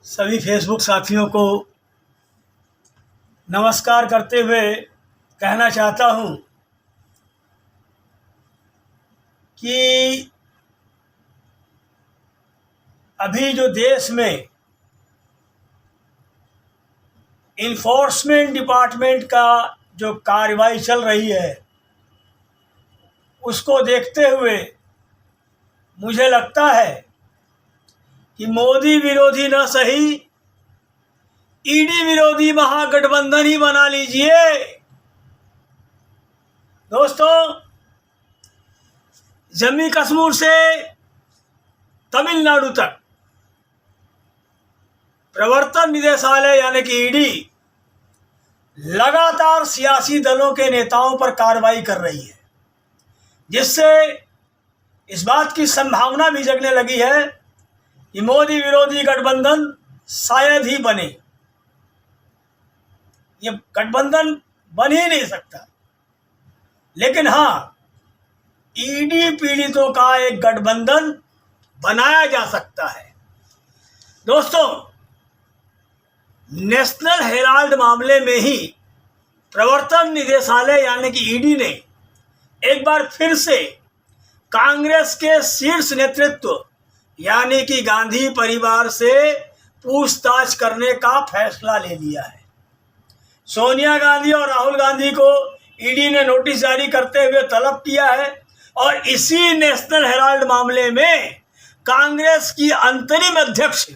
सभी फेसबुक साथियों को नमस्कार करते हुए कहना चाहता हूं कि अभी जो देश में इन्फोर्समेंट डिपार्टमेंट का जो कार्रवाई चल रही है उसको देखते हुए मुझे लगता है कि मोदी विरोधी न सही ईडी विरोधी महागठबंधन ही बना लीजिए। दोस्तों, जम्मू कश्मीर से तमिलनाडु तक प्रवर्तन निदेशालय यानी कि ईडी लगातार सियासी दलों के नेताओं पर कार्रवाई कर रही है, जिससे इस बात की संभावना भी जगने लगी है कि मोदी विरोधी गठबंधन शायद ही बने। ये गठबंधन बन ही नहीं सकता, लेकिन हाँ, ईडी पीड़ितों का एक गठबंधन बनाया जा सकता है। दोस्तों, नेशनल हेराल्ड मामले में ही प्रवर्तन निदेशालय यानी कि ईडी ने एक बार फिर से कांग्रेस के शीर्ष नेतृत्व यानी कि गांधी परिवार से पूछताछ करने का फैसला ले लिया है। सोनिया गांधी और राहुल गांधी को ईडी ने नोटिस जारी करते हुए तलब किया है और इसी नेशनल हेराल्ड मामले में कांग्रेस की अंतरिम अध्यक्ष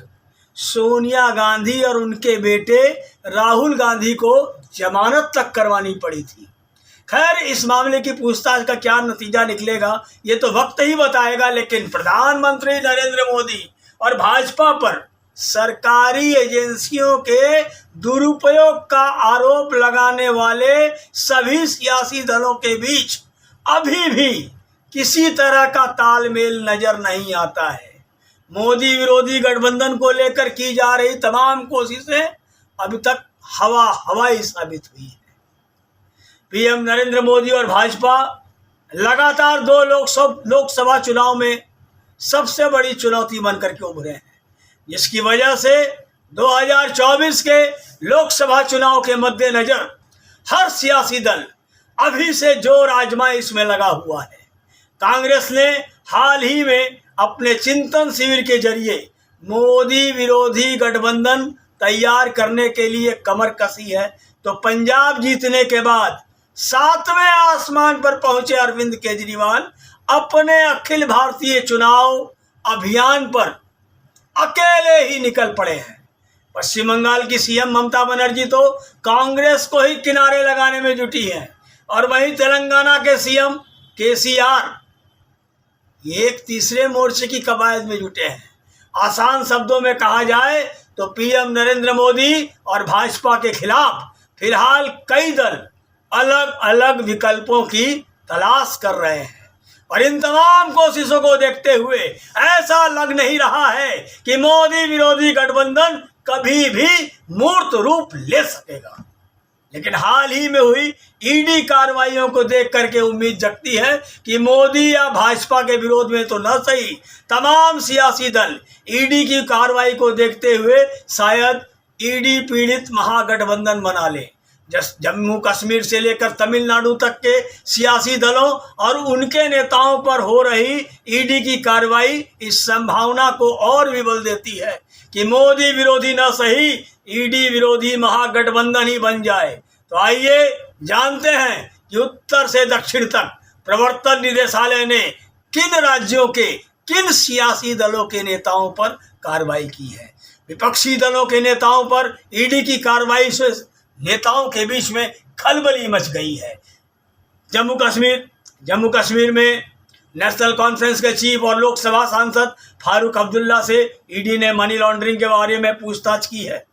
सोनिया गांधी और उनके बेटे राहुल गांधी को जमानत तक करवानी पड़ी थी। खैर, इस मामले की पूछताछ का क्या नतीजा निकलेगा ये तो वक्त ही बताएगा, लेकिन प्रधानमंत्री नरेंद्र मोदी और भाजपा पर सरकारी एजेंसियों के दुरुपयोग का आरोप लगाने वाले सभी सियासी दलों के बीच अभी भी किसी तरह का तालमेल नजर नहीं आता है। मोदी विरोधी गठबंधन को लेकर की जा रही तमाम कोशिशें अभी तक हवाई साबित हुई है। पीएम नरेंद्र मोदी और भाजपा लगातार दो लोकसभा चुनाव में सबसे बड़ी चुनौती बनकर के उभरे हैं, जिसकी वजह से 2024 के लोकसभा चुनाव के मद्देनजर हर सियासी दल अभी से जोर आजमाइश में लगा हुआ है। कांग्रेस ने हाल ही में अपने चिंतन शिविर के जरिए मोदी विरोधी गठबंधन तैयार करने के लिए कमर कसी है, तो पंजाब जीतने के बाद 7वें आसमान पर पहुंचे अरविंद केजरीवाल अपने अखिल भारतीय चुनाव अभियान पर अकेले ही निकल पड़े हैं। पश्चिम बंगाल की सीएम ममता बनर्जी तो कांग्रेस को ही किनारे लगाने में जुटी हैं और वहीं तेलंगाना के सीएम केसीआर एक तीसरे मोर्चे की कवायद में जुटे हैं। आसान शब्दों में कहा जाए तो पीएम नरेंद्र मोदी और भाजपा के खिलाफ फिलहाल कई दल अलग अलग विकल्पों की तलाश कर रहे हैं और इन तमाम कोशिशों को देखते हुए ऐसा लग नहीं रहा है कि मोदी विरोधी गठबंधन कभी भी मूर्त रूप ले सकेगा। लेकिन हाल ही में हुई ईडी कार्रवाइयों को देख करके उम्मीद जगती है कि मोदी या भाजपा के विरोध में तो न सही तमाम सियासी दल ईडी की कार्रवाई को देखते हुए शायद ईडी पीड़ित महागठबंधन बना ले। जम्मू कश्मीर से लेकर तमिलनाडु तक के सियासी दलों और उनके नेताओं पर हो रही ईडी की कार्रवाई इस संभावना को और भी बल देती है कि मोदी विरोधी न सही ईडी विरोधी महागठबंधन ही बन जाए। तो आइए जानते हैं कि उत्तर से दक्षिण तक प्रवर्तन निदेशालय ने किन राज्यों के किन सियासी दलों के नेताओं पर कार्रवाई की है। विपक्षी दलों के नेताओं पर ईडी की कार्रवाई से नेताओं के बीच में खलबली मच गई है। जम्मू कश्मीर में नेशनल कॉन्फ्रेंस के चीफ और लोकसभा सांसद फारूक अब्दुल्ला से ईडी ने मनी लॉन्ड्रिंग के बारे में पूछताछ की है।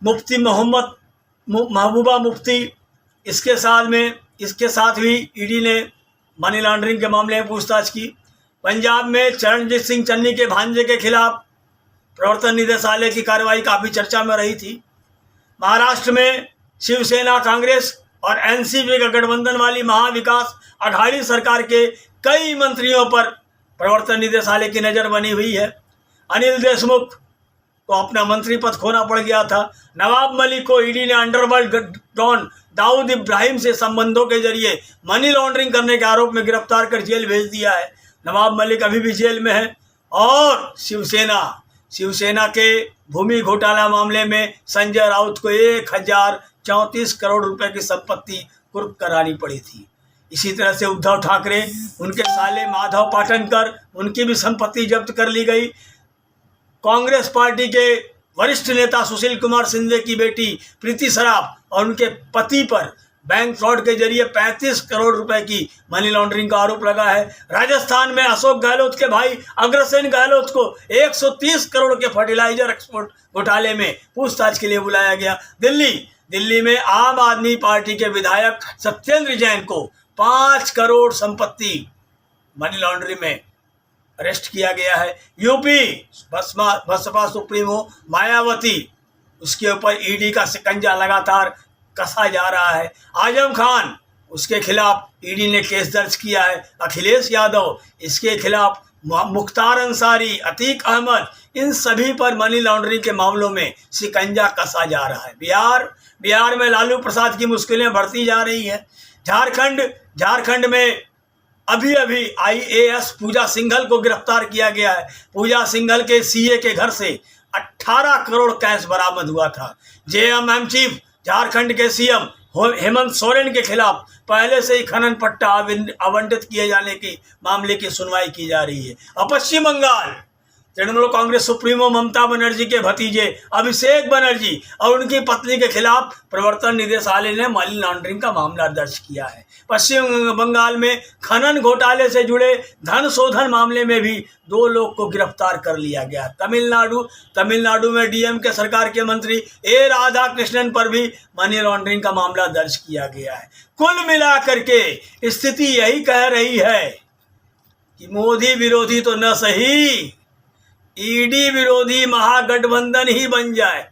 मुफ्ती महबूबा मुफ्ती इसके साथ भी ईडी ने मनी लॉन्ड्रिंग के मामले में पूछताछ की। पंजाब में चरणजीत सिंह चन्नी के भांजे के खिलाफ प्रवर्तन निदेशालय की कार्रवाई काफ़ी चर्चा में रही थी। महाराष्ट्र में शिवसेना, कांग्रेस और एनसीपी का गठबंधन वाली महाविकास अघाड़ी सरकार के कई मंत्रियों पर प्रवर्तन निदेशालय की नज़र बनी हुई है। अनिल देशमुख को अपना मंत्री पद खोना पड़ गया था। नवाब मलिक को ईडी ने अंडरवर्ल्ड डॉन दाऊद इब्राहिम से संबंधों के जरिए मनी लॉन्ड्रिंग करने के आरोप में गिरफ्तार कर जेल भेज दिया है। नवाब मलिक अभी भी जेल में है। और शिवसेना के भूमि घोटाला मामले में संजय राउत को 1034 करोड़ रुपए की संपत्ति कुर्क करानी पड़ी थी। इसी तरह से उद्धव ठाकरे, उनके साले माधव पाटनकर, उनकी भी संपत्ति जब्त कर ली गई। कांग्रेस पार्टी के वरिष्ठ नेता सुशील कुमार शिंदे की बेटी प्रीति सराफ और उनके पति पर बैंक फ्रॉड के जरिए 35 करोड़ रुपए की मनी लॉन्ड्रिंग का आरोप लगा है। राजस्थान में अशोक गहलोत के भाई अग्रसेन गहलोत को 130 करोड़ के फर्टिलाइजर एक्सपोर्ट घोटाले में पूछताछ के लिए बुलाया गया। दिल्ली में आम आदमी पार्टी के विधायक सत्येंद्र जैन को 5 करोड़ संपत्ति मनी लॉन्ड्रिंग में अरेस्ट किया गया है। यूपी बसपा सुप्रीमो मायावती, उसके ऊपर ईडी का शिकंजा लगातार कसा जा रहा है। आजम खान, उसके खिलाफ ईडी ने केस दर्ज किया है। अखिलेश यादव, इसके खिलाफ मुख्तार अंसारी, अतीक अहमद, इन सभी पर मनी लॉन्ड्रिंग के मामलों में शिकंजा कसा जा रहा है। बिहार में लालू प्रसाद की मुश्किलें बढ़ती जा रही है। झारखंड में अभी IAS पूजा सिंघल को गिरफ्तार किया गया है। पूजा सिंघल के सीए के घर से 18 करोड़ कैश बरामद हुआ था। JMM चीफ झारखंड के CM हेमंत सोरेन के खिलाफ पहले से ही खनन पट्टा आवंटित किए जाने के मामले की सुनवाई की जा रही है। अब पश्चिम बंगाल, तृणमूल कांग्रेस सुप्रीमो ममता बनर्जी के भतीजे अभिषेक बनर्जी और उनकी पत्नी के खिलाफ प्रवर्तन निदेशालय ने मनी लॉन्ड्रिंग का मामला दर्ज किया है। पश्चिम बंगाल में खनन घोटाले से जुड़े धन शोधन मामले में भी 2 लोग को गिरफ्तार कर लिया गया। तमिलनाडु में DMK सरकार के मंत्री A राधाकृष्णन पर भी मनी लॉन्ड्रिंग का मामला दर्ज किया गया है। कुल मिलाकर के स्थिति यही कह रही है कि मोदी विरोधी तो न सही, ईडी विरोधी महागठबंधन ही बन जाए।